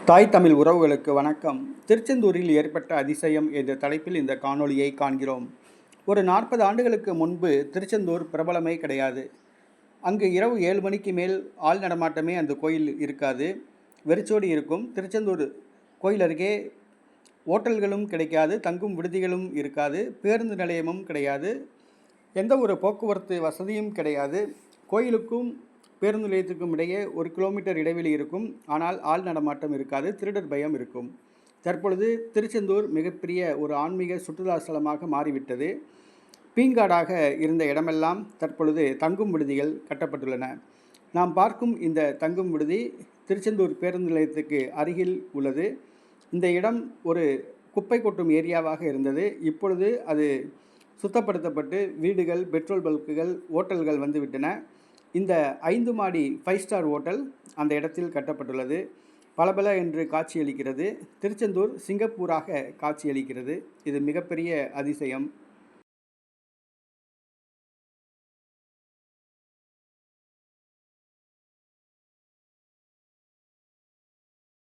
தாய் தமிழ் உறவுகளுக்கு வணக்கம். திருச்செந்தூரில் ஏற்பட்ட அதிசயம் என்ற தலைப்பில் இந்த காணொளியை காண்கிறோம். ஒரு 40 ஆண்டுகளுக்கு முன்பு திருச்செந்தூர் பிரபலமே கிடையாது. அங்கு இரவு 7 மணிக்கு மேல் ஆள் நடமாட்டமே அந்த கோயில் இருக்காது, வெறிச்சோடி இருக்கும். திருச்செந்தூர் கோயில் அருகே ஓட்டல்களும் கிடைக்காது, தங்கும் விடுதிகளும் இருக்காது, பேருந்து நிலையமும் கிடையாது, எந்த ஒரு போக்குவரத்து வசதியும் கிடையாது. கோயிலுக்கும் பேருந்து நிலையத்துக்கும் இடையே 1 கிலோமீட்டர் இடைவெளி இருக்கும். ஆனால் ஆள் நடமாட்டம் இருக்காது, திருடர் பயம் இருக்கும். தற்பொழுது திருச்செந்தூர் மிகப்பெரிய ஒரு ஆன்மீக சுற்றுலா ஸ்தலமாக மாறிவிட்டது. பீங்காடாக இருந்த இடமெல்லாம் தற்பொழுது தங்கும் விடுதிகள் கட்டப்பட்டுள்ளன. நாம் பார்க்கும் இந்த தங்கும் விடுதி திருச்செந்தூர் பேருந்து நிலையத்துக்கு அருகில் உள்ளது. இந்த இடம் ஒரு குப்பை கொட்டும் ஏரியாவாக இருந்தது. இப்பொழுது அது சுத்தப்படுத்தப்பட்டு வீடுகள், பெட்ரோல் பல்க்குகள், ஓட்டல்கள் வந்துவிட்டன. இந்த 5 மாடி 5 ஸ்டார் ஓட்டல் அந்த இடத்தில் கட்டப்பட்டுள்ளது. பலபல என்று காட்சியளிக்கிறது. திருச்செந்தூர் சிங்கப்பூராக காட்சியளிக்கிறது. இது மிகப்பெரிய அதிசயம்.